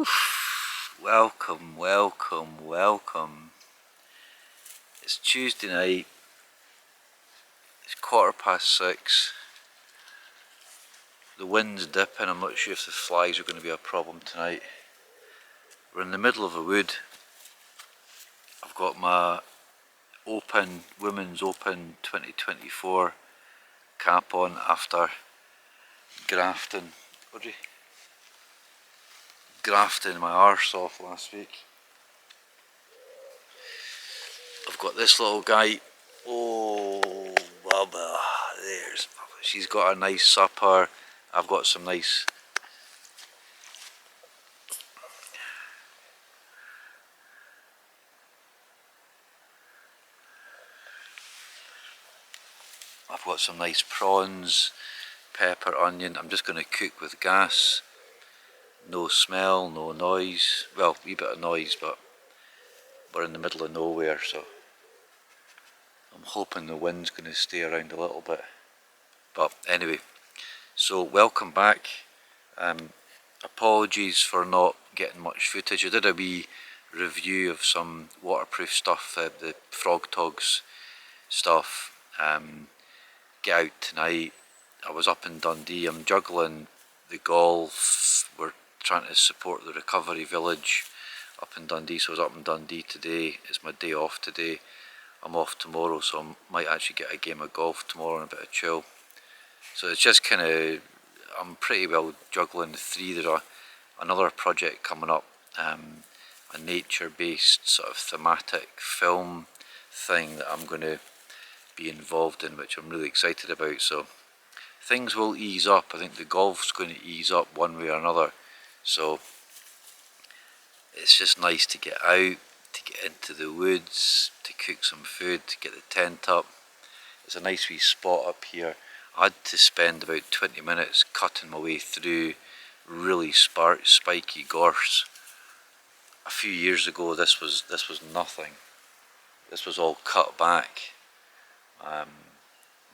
Oof. Welcome, welcome, welcome. It's Tuesday night. It's 6:15. The wind's dipping. I'm not sure if the flies are going to be a problem tonight. We're in the middle of a wood. I've got my Women's Open 2024 cap on after grafting. Audrey? Grafting my arse off last week. I've got this little guy. Oh, Bubba. There's Bubba. She's got a nice supper. I've got some nice. I've got some nice prawns, pepper, onion. I'm just going to cook with gas. No smell, no noise. Well, a wee bit of noise, but we're in the middle of nowhere, so I'm hoping the wind's going to stay around a little bit. But anyway, so welcome back. Apologies for not getting much footage. I did a wee review of some waterproof stuff, the Frog Togs stuff. Get out tonight. I was up in Dundee. I'm juggling the golf. We're trying to support the recovery village up in Dundee, so I was up in Dundee today. It's my day off today. I'm off tomorrow, so I might actually get a game of golf tomorrow and a bit of chill. So it's just kind of, I'm pretty well juggling the three. There's another project coming up, a nature-based sort of thematic film thing that I'm going to be involved in, which I'm really excited about. So things will ease up. I think the golf's going to ease up one way or another. So it's just nice to get out, to get into the woods, to cook some food, to get the tent up. It's a nice wee spot up here. I had to spend about 20 minutes cutting my way through really spiky gorse. A few years ago this was nothing. This was all cut back.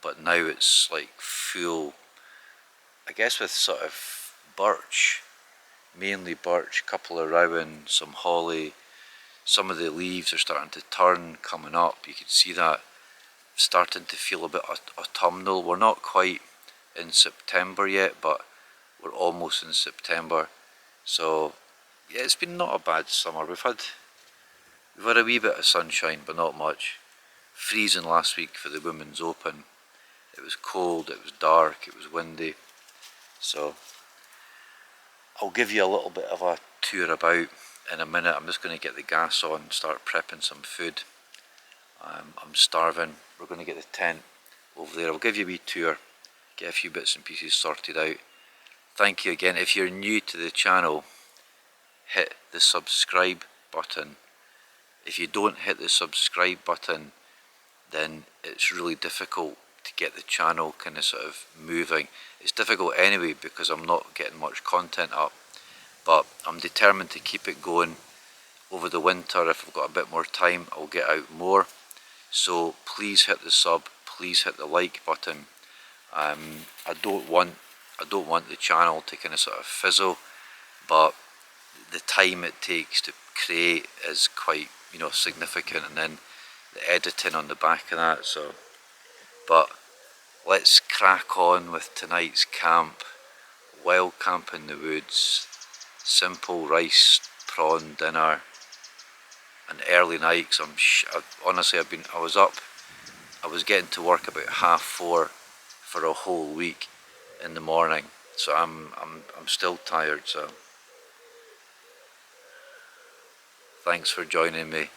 But now it's like full, I guess, with sort of birch, mainly birch, couple of rowan, some holly. Some of the leaves are starting to turn, coming up. You can see that starting to feel a bit autumnal. We're not quite in September yet, but we're almost in September. So yeah, it's been not a bad summer. We've had a wee bit of sunshine, but not much. Freezing last week for the Women's Open. It was cold, it was dark, it was windy. So I'll give you a little bit of a tour about in a minute. I'm just going to get the gas on and start prepping some food. I'm starving. We're going to get the tent over there. I'll give you a wee tour, get a few bits and pieces sorted out. Thank you again. If you're new to the channel, hit the subscribe button. If you don't hit the subscribe button, then it's really difficult to get the channel kind of sort of moving. It's difficult anyway because I'm not getting much content up, but I'm determined to keep it going over the winter. If I've got a bit more time, I'll get out more. So please hit the sub, please hit the like button. I don't want the channel to kind of sort of fizzle, but the time it takes to create is quite, significant, and then the editing on the back of that. So, but let's crack on with tonight's camp. Wild camp in the woods, simple rice prawn dinner, an early night. Cause honestly, I was getting to work about 4:30 for a whole week in the morning. So I'm still tired. So thanks for joining me.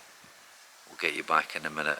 We'll get you back in a minute.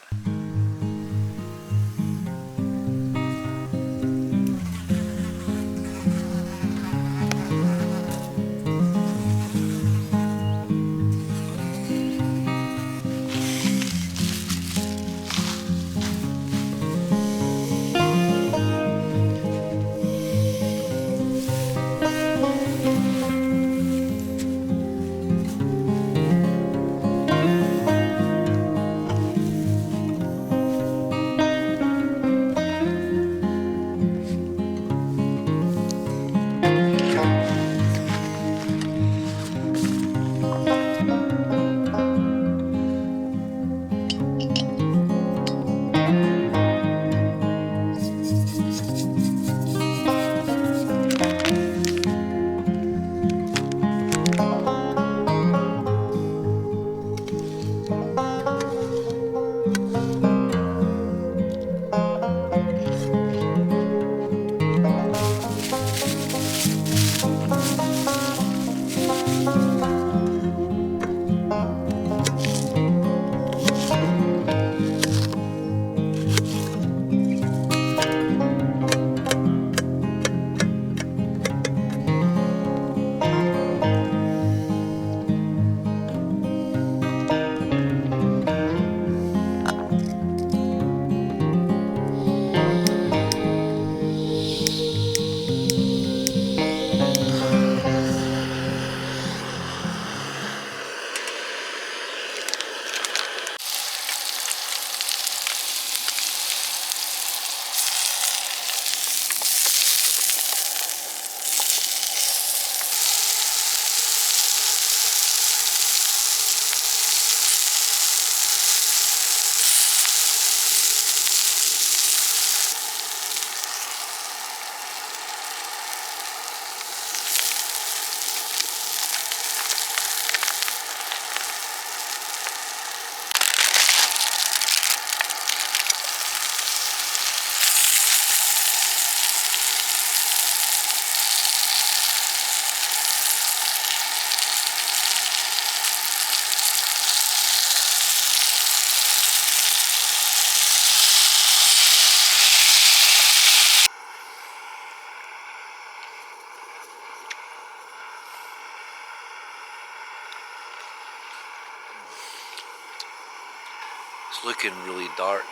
looking really dark.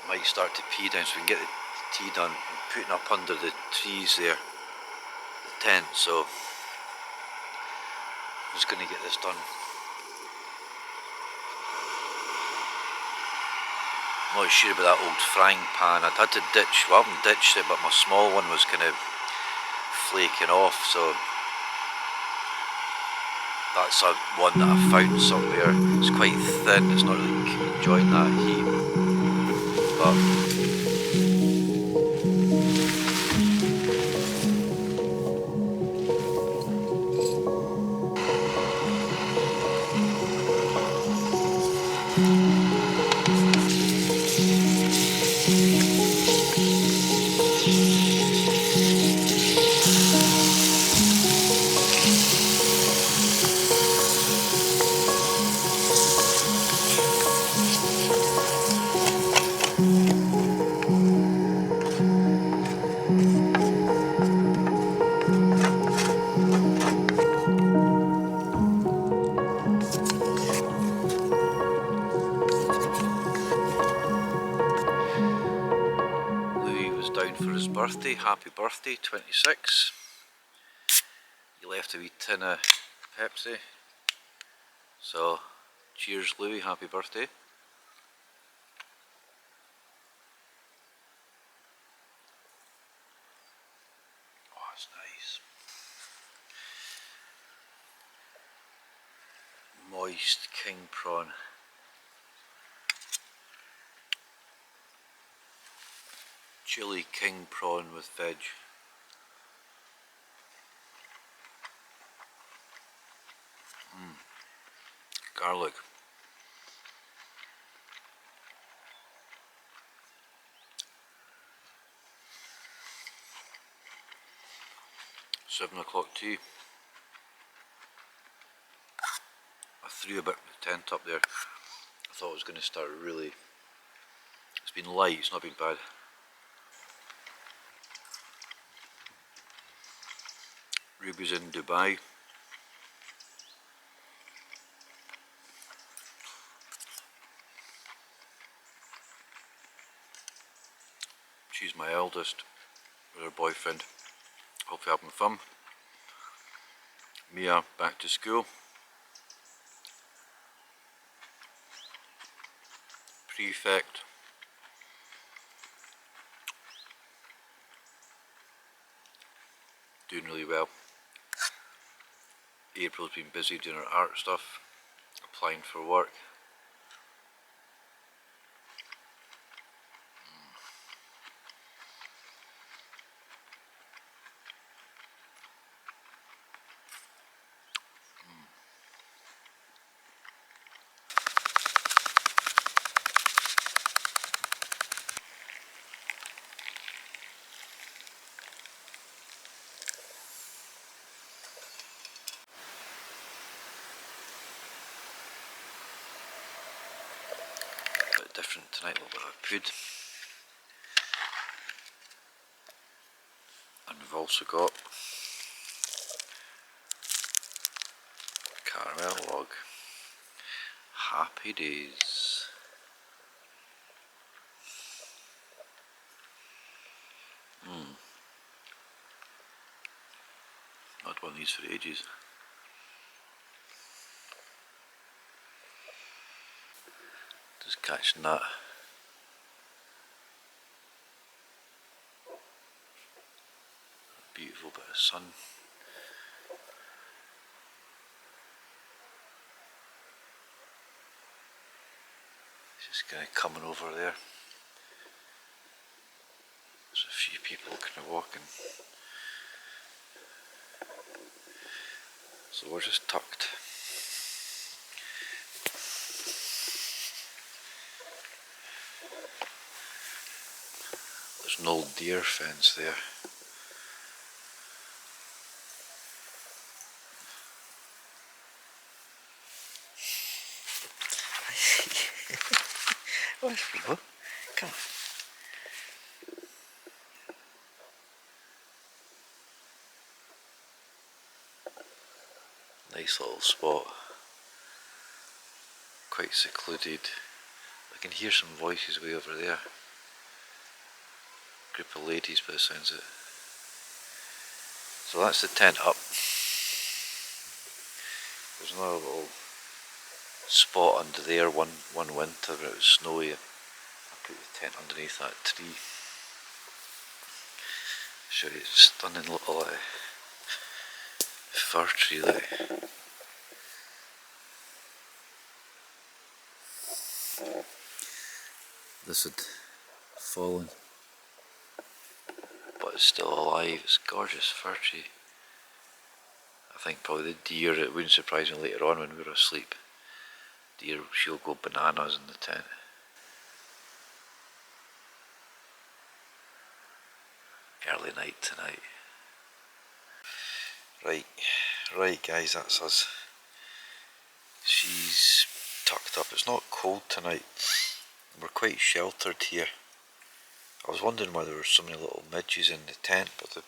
I might start to pee down so we can get the tea done. I'm putting up under the trees there, the tent, so I'm just going to get this done. I'm not sure about that old frying pan. I'd had to ditch, well I haven't ditched it, but my small one was kind of flaking off, so that's one that I found somewhere. It's quite thin, it's not really enjoying that heat, but Louis was down for his birthday. Happy birthday, 26. He left a wee tin of Pepsi. So, cheers Louis, happy birthday. Oh, it's nice. Moist king prawn. Chili king prawn with veg. Garlic. £7 o'clock tea. I threw a bit of the tent up there. I thought it was going to start really. It's been light, it's not been bad. Ruby's in Dubai. She's my eldest with her boyfriend. Hopefully having fun. Mia back to school. Prefect. Doing really well. April's been busy doing her art stuff, applying for work. A bit different tonight, a little bit of food. And we've also got caramel log. Happy days. Not one of these for ages. Just catching that. Beautiful bit of sun. It's just kind of coming over there. There's a few people kind of walking. So we're just tucked. There's an old deer fence there. Where's Flo? Come on. Nice little spot. Quite secluded. can hear some voices way over there. Group of ladies by the sounds of it. So that's the tent up. There's another little spot under there one winter when it was snowy. I put the tent underneath that tree. Show you, it's a stunning little fir tree there. This had fallen, but it's still alive. It's a gorgeous fir tree. I think probably the deer, it wouldn't surprise me later on when we were asleep. Deer, she'll go bananas in the tent. Early night tonight. Right guys, that's us. She's tucked up. It's not cold tonight. We're quite sheltered here. I was wondering why there were so many little midges in the tent, but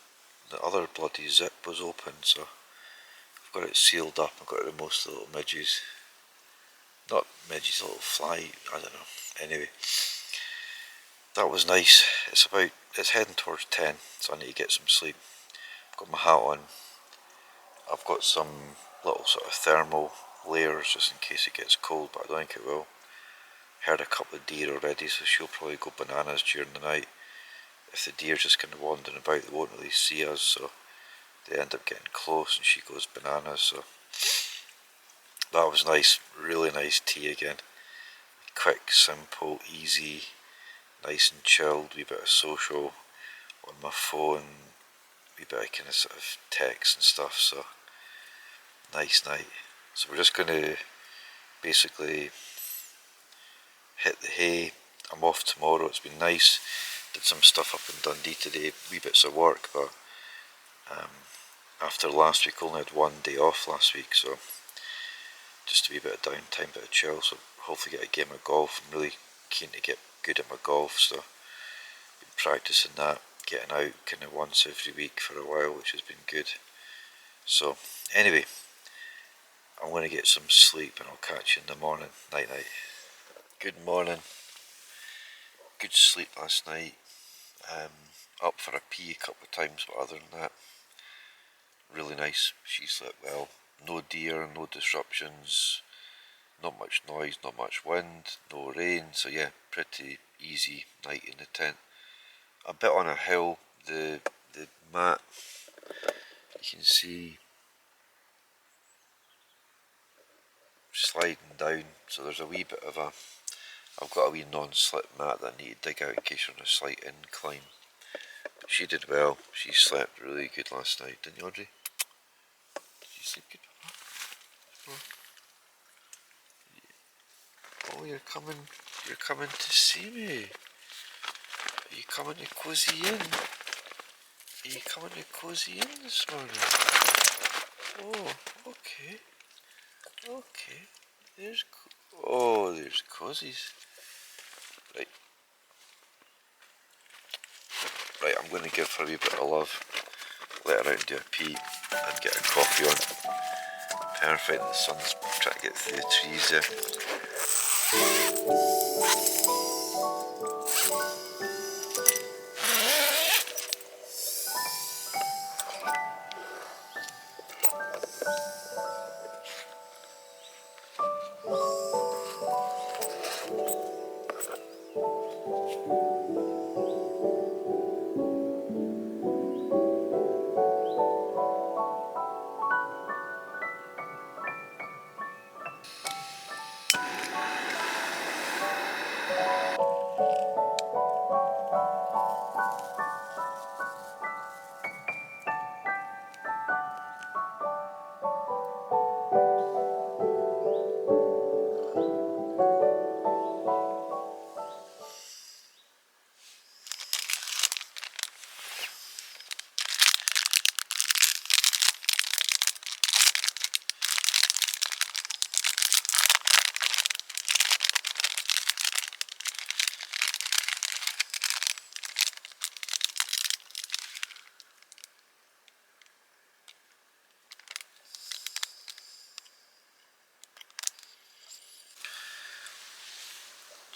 the other bloody zip was open, so I've got it sealed up. I've got rid of most of the little midges. Not midges, little fly, I don't know. Anyway, that was nice. It's heading towards 10, so I need to get some sleep. I've got my hat on. I've got some little sort of thermal layers just in case it gets cold, but I don't think it will. Heard a couple of deer already, so she'll probably go bananas during the night. If the deer's just kind of wandering about, they won't really see us, so they end up getting close and she goes bananas. So that was nice, really nice tea again. Quick, simple, easy, nice and chilled. Wee bit of social on my phone, wee bit of kind of sort of text and stuff. So nice night. So we're just going to basically hit the hay. I'm off tomorrow. It's been nice. Did some stuff up in Dundee today, wee bits of work, but after last week, only had one day off last week, so just a wee bit of downtime, bit of chill. So hopefully get a game of golf. I'm really keen to get good at my golf, so been practicing that, getting out kind of once every week for a while, which has been good. So anyway, I'm going to get some sleep and I'll catch you in the morning. Night night. Good morning. Good sleep last night. Up for a pee a couple of times, but other than that, really nice. She slept well. No deer, no disruptions, not much noise, not much wind, no rain. So yeah, pretty easy night in the tent. A bit on a hill. The mat, you can see sliding down. So there's a wee bit of a. I've got a wee non-slip mat that I need to dig out in case you're on a slight incline. But she did well. She slept really good last night, didn't you, Audrey? Did you sleep good? Oh, you're coming to see me. Are you coming to cozy in? Are you coming to cozy in this morning? Oh, okay. Okay. There's cozies. Right. Right, I'm going to give her a wee bit of love. Let her out and do a pee and get a coffee on. Perfect, the sun's trying to get through the trees there.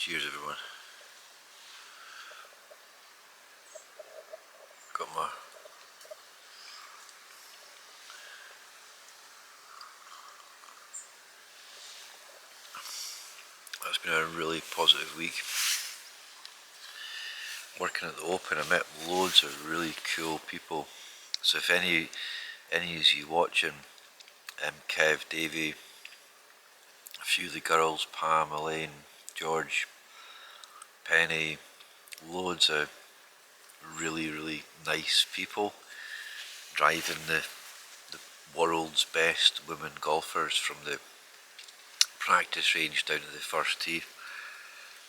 Cheers everyone. Got my It's been a really positive week. Working at the Open, I met loads of really cool people. So if any of you watching, Kev, Davey, a few of the girls, Pam, Elaine, George, Penny, loads of really nice people driving the world's best women golfers from the practice range down to the first tee,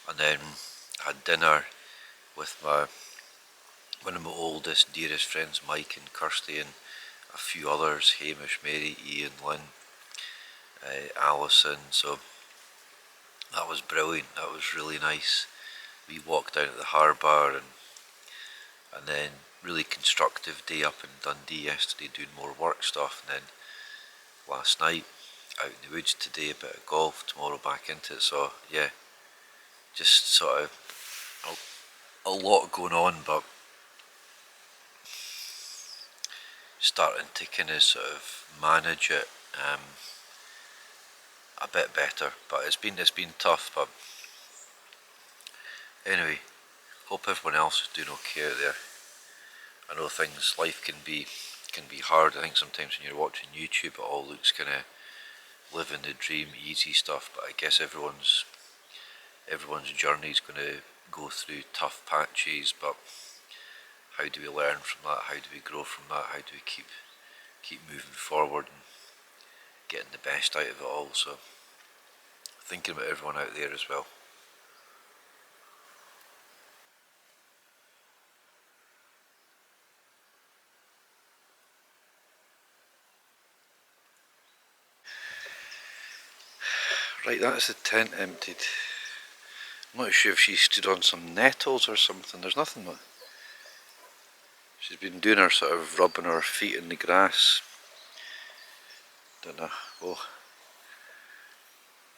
and then had dinner with one of my oldest, dearest friends, Mike and Kirsty, and a few others, Hamish, Mary, Ian, Lynn, Alison. So that was brilliant. That was really nice. We walked down to the harbour, and then really constructive day up in Dundee yesterday doing more work stuff, and then last night out in the woods, today a bit of golf, tomorrow back into it. So yeah, just sort of a lot going on, but starting to kind of sort of manage it a bit better. But it's been tough. But anyway, hope everyone else is doing okay out there. I know life can be hard. I think sometimes when you're watching YouTube, it all looks kind of living the dream, easy stuff. But I guess everyone's journey is going to go through tough patches. But how do we learn from that? How do we grow from that? How do we keep moving forward and getting the best out of it all? So thinking about everyone out there as well. Right, that's the tent emptied. I'm not sure if she stood on some nettles or something. There's nothing. She's been doing her sort of rubbing her feet in the grass. Don't know. Well,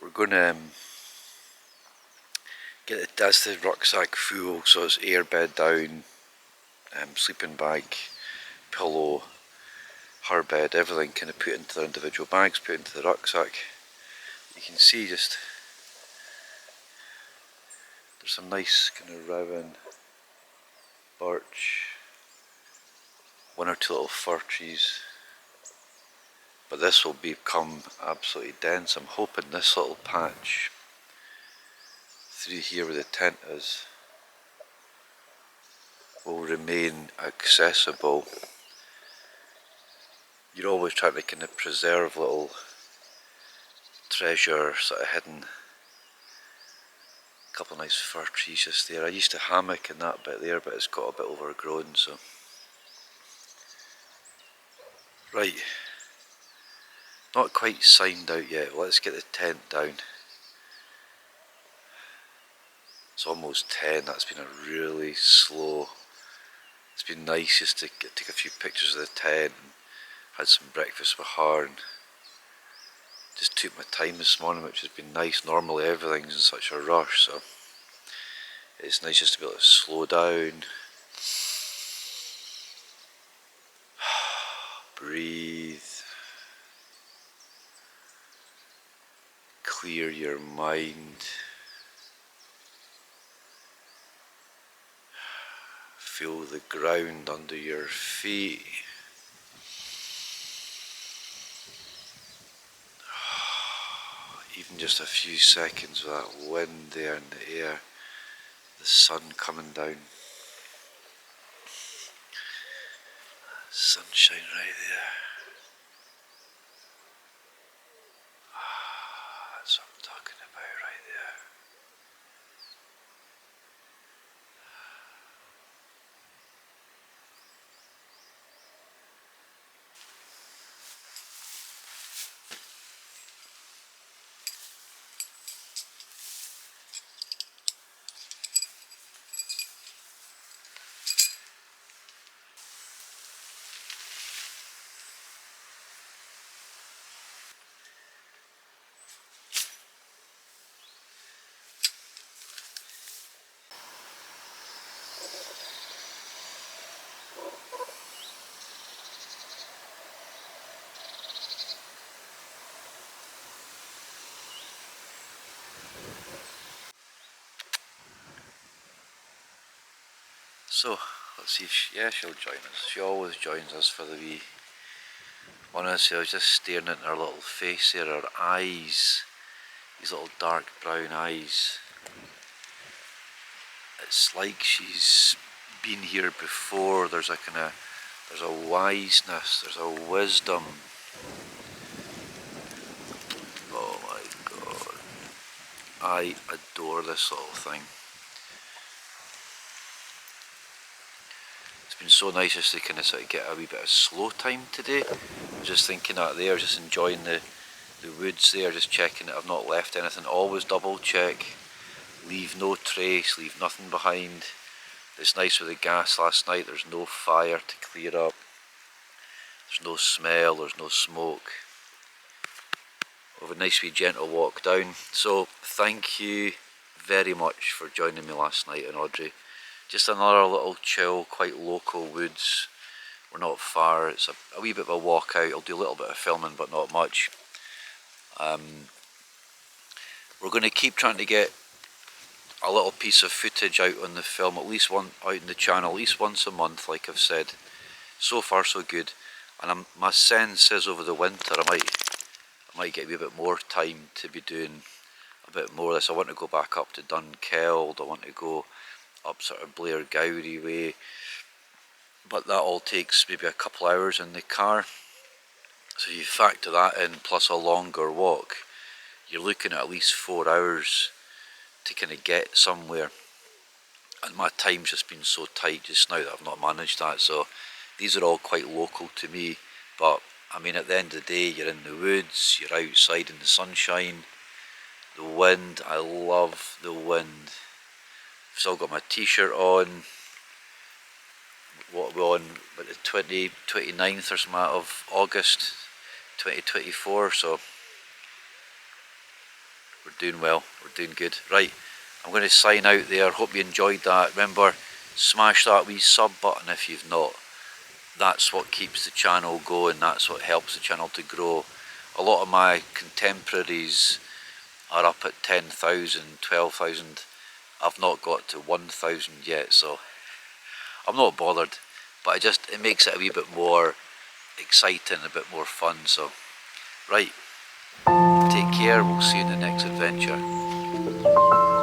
we're going to that's the rucksack full, so it's airbed down, sleeping bag, pillow, her bed, everything kind of put into their individual bags, put into the rucksack. You can see just there's some nice kind of rowan, birch, one or two little fir trees, but this will become absolutely dense. I'm hoping this little patch through here where the tent is will remain accessible. You're always trying to kind of preserve little treasure sort of hidden. A couple of nice fir trees just there. I used to hammock in that bit there, but it's got a bit overgrown, so. Right, not quite signed out yet. Let's get the tent down. It's almost 10, that's been a really slow. It's been nice just to take a few pictures of the tent and had some breakfast with her and just took my time this morning, which has been nice. Normally everything's in such a rush, so it's nice just to be able to slow down, breathe, clear your mind, feel the ground under your feet. Even just a few seconds with that wind there in the air, the sun coming down, sunshine right there. That's what I'm talking about right there. So let's see if she'll join us. She always joins us for the wee. Honestly, I was just staring at her little face there, her eyes, these little dark brown eyes. It's like she's been here before. There's a there's a wiseness, there's a wisdom. Oh my god. I adore this little thing. It's been so nice just to kind of sort of get a wee bit of slow time today. I'm just thinking out there, just enjoying the woods there, just checking that I've not left anything. Always double check, leave no trace, leave nothing behind. It's nice with the gas last night, there's no fire to clear up. There's no smell, there's no smoke. We'll have a nice wee gentle walk down. So thank you very much for joining me last night in Audrey. Just another little chill, quite local woods. We're not far, it's a wee bit of a walk out. I'll do a little bit of filming but not much. We're going to keep trying to get a little piece of footage out on the film, at least one out in the channel, at least once a month like I've said. So far so good. And my sense is over the winter I might get a wee bit more time to be doing a bit more of this. I want to go back up to Dunkeld, I want to go up sort of Blair Gowrie way, but that all takes maybe a couple hours in the car. So you factor that in plus a longer walk, you're looking at least 4 hours to kind of get somewhere, and my time's just been so tight just now that I've not managed that. So these are all quite local to me, but I mean at the end of the day you're in the woods, you're outside in the sunshine, the wind, I love the wind. I've still got my t-shirt on. What are we on, but the 29th or something of August 2024, so we're doing well, we're doing good. Right, I'm going to sign out there. Hope you enjoyed that. Remember, smash that wee sub button if you've not. That's what keeps the channel going, that's what helps the channel to grow. A lot of my contemporaries are up at 10,000, 12,000. I've not got to 1,000 yet, so I'm not bothered, but it makes it a wee bit more exciting, a bit more fun. So right, take care, we'll see you in the next adventure.